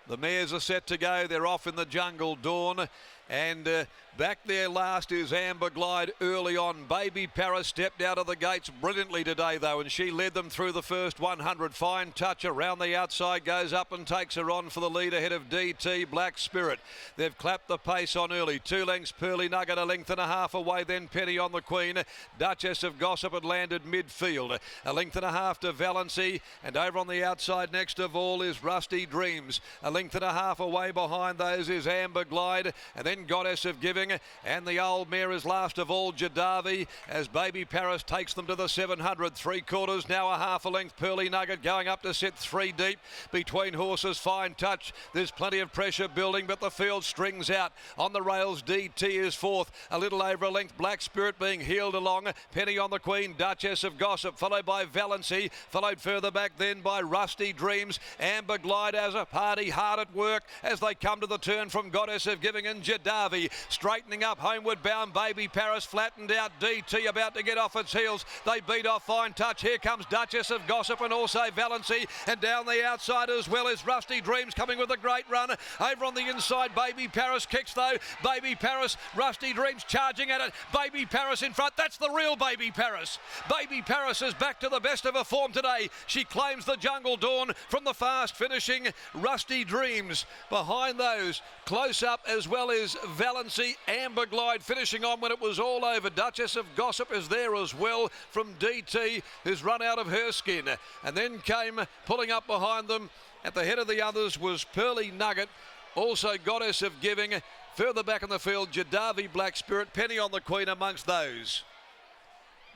The mares are set to go. They're off in the Jungle Dawn. And back there last is Amber Glide early on. Baby Paris stepped out of the gates brilliantly today, though, and she led them through the first 100. Fine touch around the outside, goes up and takes her on for the lead ahead of DT Black Spirit. They've clapped the pace on early. 2 lengths, Pearly Nugget, a length and a half away, then Penny on the Queen. Duchess of Gossip had landed midfield. A length and a half to Valency, and over on the outside next of all is Rusty Dreams. A length and a half away behind those is Amber Glide, and then Goddess of Giving, and the old mare is last of all, Jadavi, as Baby Paris takes them to the 700. 3/4, now a half a length, Pearly Nugget going up to sit 3 deep between horses. Fine touch, there's plenty of pressure building, but the field strings out. On the rails, DT is fourth, a little over a length, Black Spirit being heeled along. Penny on the Queen, Duchess of Gossip, followed by Valency, followed further back then by Rusty Dreams. Amber Glide as a party hard at work as they come to the turn from Goddess of Giving and Jadavi. Straightening up, homeward bound, Baby Paris flattened out. DT about to get off its heels. They beat off Fine Touch. Here comes Duchess of Gossip and also Valency. And down the outside as well is Rusty Dreams coming with a great run. Over on the inside, Baby Paris kicks though. Baby Paris, Rusty Dreams charging at it. Baby Paris in front. That's the real Baby Paris. Baby Paris is back to the best of her form today. She claims the Jungle Dawn from the fast finishing Rusty Dreams. Behind those, close up as well as Valency. Amber Glide finishing on when it was all over. Duchess of Gossip is there as well from DT, who's run out of her skin. And then came pulling up behind them. At the head of the others was Pearly Nugget, also Goddess of Giving. Further back in the field, Jadavi Black Spirit, Penny on the Queen amongst those.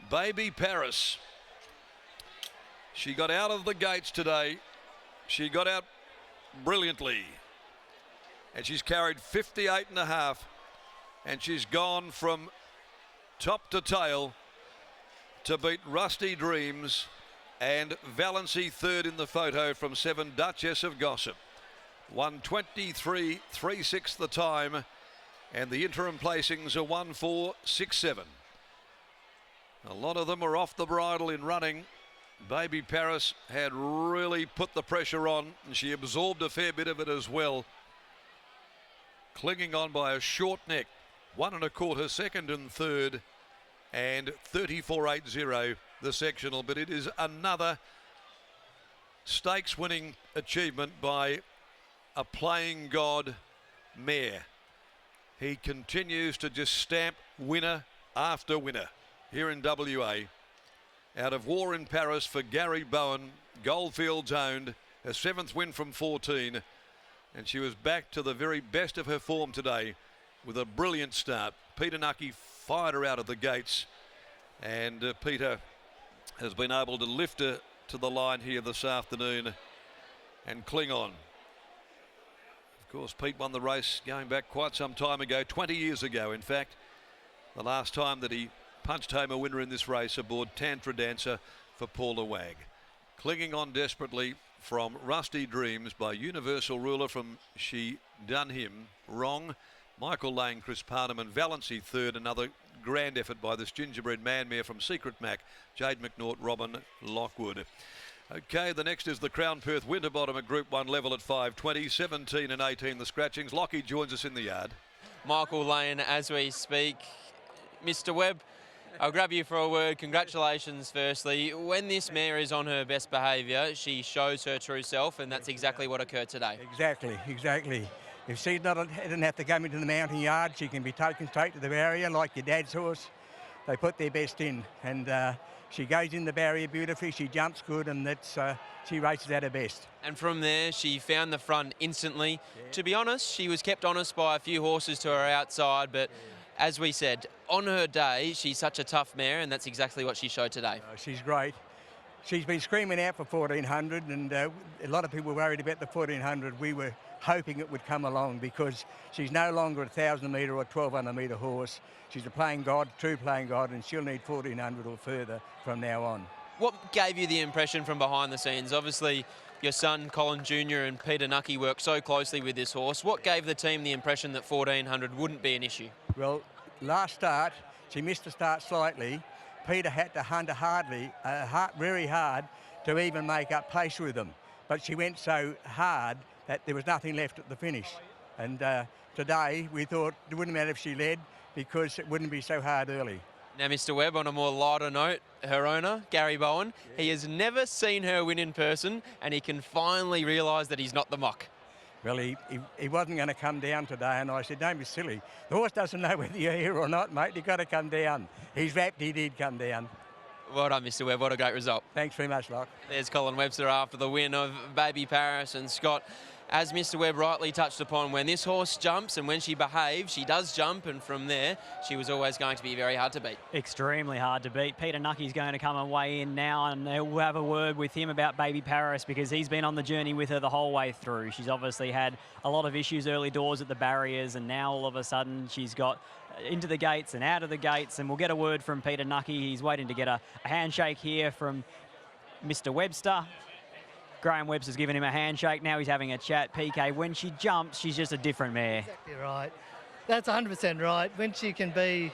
Baby Paris. She got out of the gates today. She got out brilliantly. And she's carried 58 and a half. And she's gone from top to tail to beat Rusty Dreams and Valency third in the photo from 7 Duchess of Gossip. 1:23.36 the time, and the interim placings are 1:4.67. A lot of them are off the bridle in running. Baby Paris had really put the pressure on, and she absorbed a fair bit of it as well. Clinging on by a short neck. 1 1/4 second and third, and 34.80 the sectional. But it is another stakes winning achievement by a playing God mare. He continues to just stamp winner after winner here in WA. Out of War in Paris for Gary Bowen, Goldfields owned, her 7th win from 14, and she was back to the very best of her form today with a brilliant start. Peter Nucky fired her out of the gates, and Peter has been able to lift her to the line here this afternoon and cling on. Of course, Pete won the race going back quite some time ago, 20 years ago in fact, the last time that he punched home a winner in this race aboard Tantra Dancer for Paula Wag. Clinging on desperately from Rusty Dreams by Universal Ruler from She Done Him Wrong. Michael Lane, Chris Parnham and Valency third. Another grand effort by this gingerbread man mare from Secret Mac, Jade McNaught, Robin Lockwood. Okay, the next is the Crown Perth Winterbottom at Group 1 level at 5:20, 17 and 18 the scratchings. Lockie joins us in the yard. Michael Lane as we speak. Mr. Webb, I'll grab you for a word. Congratulations firstly. When this mare is on her best behaviour, she shows her true self, and that's exactly what occurred today. Exactly. If she didn't have to come into the mounting yard, she can be taken straight to the barrier like your dad's horse. They put their best in, and she goes in the barrier beautifully. She jumps good, and she races at her best. And from there, she found the front instantly. Yeah. To be honest, she was kept honest by a few horses to her outside, but as we said, on her day, she's such a tough mare, and that's exactly what she showed today. She's great. She's been screaming out for 1400, and a lot of people were worried about the 1400. We were hoping it would come along because she's no longer a 1,000 metre or 1,200 metre horse. She's a playing god, true playing god, and she'll need 1400 or further from now on. What gave you the impression from behind the scenes? Obviously, your son, Colin Jr. and Peter Nucky worked so closely with this horse. What gave the team the impression that 1400 wouldn't be an issue? Well, last start, she missed the start slightly. Peter had to hunt very hard to even make up pace with them. But she went so hard that there was nothing left at the finish. And today we thought it wouldn't matter if she led because it wouldn't be so hard early. Now, Mr. Webb, on a more lighter note, her owner, Gary Bowen, he has never seen her win in person, and he can finally realise that he's not the mock. Well, he wasn't going to come down today, and I said, don't be silly. The horse doesn't know whether you're here or not, mate. You've got to come down. He's rapt he did come down. Well done, Mr. Webb. What a great result. Thanks very much, Locke. There's Colin Webster after the win of Baby Paris. And Scott, as Mr. Webb rightly touched upon, when this horse jumps and when she behaves, she does jump, and from there, she was always going to be very hard to beat. Extremely hard to beat. Peter Nucky's going to come and weigh in now, and we'll have a word with him about Baby Paris because he's been on the journey with her the whole way through. She's obviously had a lot of issues early doors at the barriers, and now all of a sudden she's got into the gates and out of the gates, and we'll get a word from Peter Nucky. He's waiting to get a handshake here from Mr. Webster. Graham Webster's giving him a handshake. Now he's having a chat. PK, when she jumps, she's just a different mare. Exactly right. That's 100% right. When she can be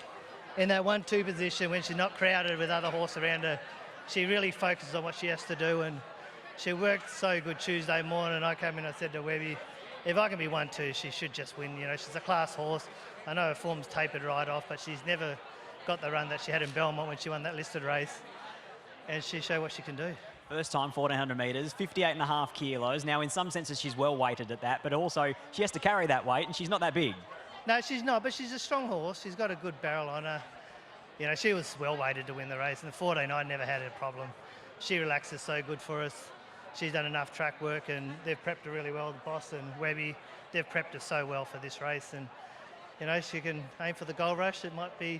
in that 1-2 position, when she's not crowded with other horse around her, she really focuses on what she has to do, and she worked so good Tuesday morning. I came in and I said to Webby, if I can be 1-2, she should just win. You know, she's a class horse. I know her form's tapered right off, but she's never got the run that she had in Belmont when she won that listed race, and she showed what she can do. First time 1400 metres, 58.5 kilos. Now, in some senses, she's well weighted at that, but also she has to carry that weight, and she's not that big. No, she's not, but she's a strong horse. She's got a good barrel on her. You know, she was well weighted to win the race, and the 14 I never had a problem. She relaxes so good for us. She's done enough track work, and they've prepped her really well. The boss and Webby, they've prepped her so well for this race, and you know, she can aim for the gold rush. It might be,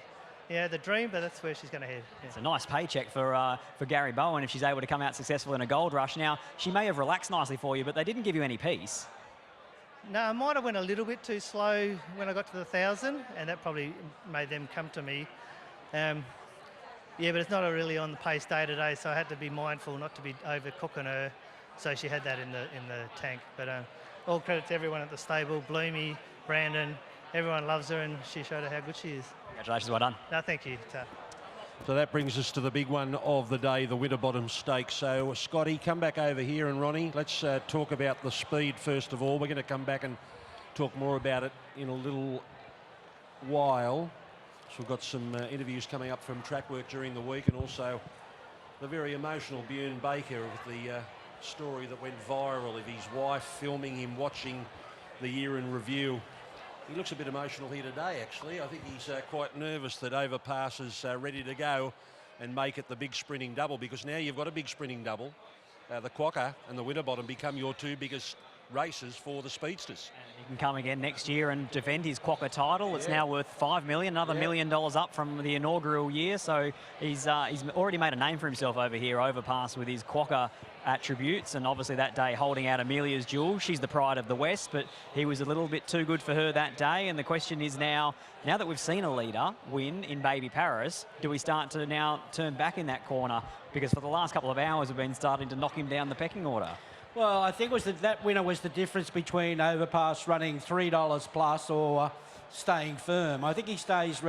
yeah, the dream, but that's where she's going to head. Yeah. It's a nice paycheck for Gary Bowen if she's able to come out successful in a gold rush. Now, she may have relaxed nicely for you, but they didn't give you any peace. No, I might have went a little bit too slow when I got to the 1,000, and that probably made them come to me. Yeah, but it's not really on the pace day to day, so I had to be mindful not to be overcooking her. So she had that in the tank. But all credit to everyone at the stable, Bloomy, Brandon. Everyone loves her, and she showed her how good she is. Congratulations, well done. No, thank you. So that brings us to the big one of the day, the Winterbottom Stakes. So, Scotty, come back over here, and Ronnie, let's talk about the speed first of all. We're going to come back and talk more about it in a little while. So we've got some interviews coming up from track work during the week, and also the very emotional Bjorn Baker of the story that went viral of his wife filming him watching the year in review. He looks a bit emotional here today, actually. I think he's quite nervous that Overpass is ready to go and make it the big sprinting double, because now you've got a big sprinting double. The Quokka and the Winterbottom become your two biggest races for the speedsters. And he can come again next year and defend his Quokka title. It's now worth $5 million, another $1 million up from the inaugural year. So he's already made a name for himself over here, Overpass, with his Quokka attributes, and obviously that day holding out Amelia's Jewel. She's the pride of the West, but he was a little bit too good for her that day. And the question is now that we've seen a leader win in Baby Paris, do we start to now turn back in that corner? Because for the last couple of hours we've been starting to knock him down the pecking order. Well, I think that winner was the difference between Overpass running $3 plus or staying firm. I think he stays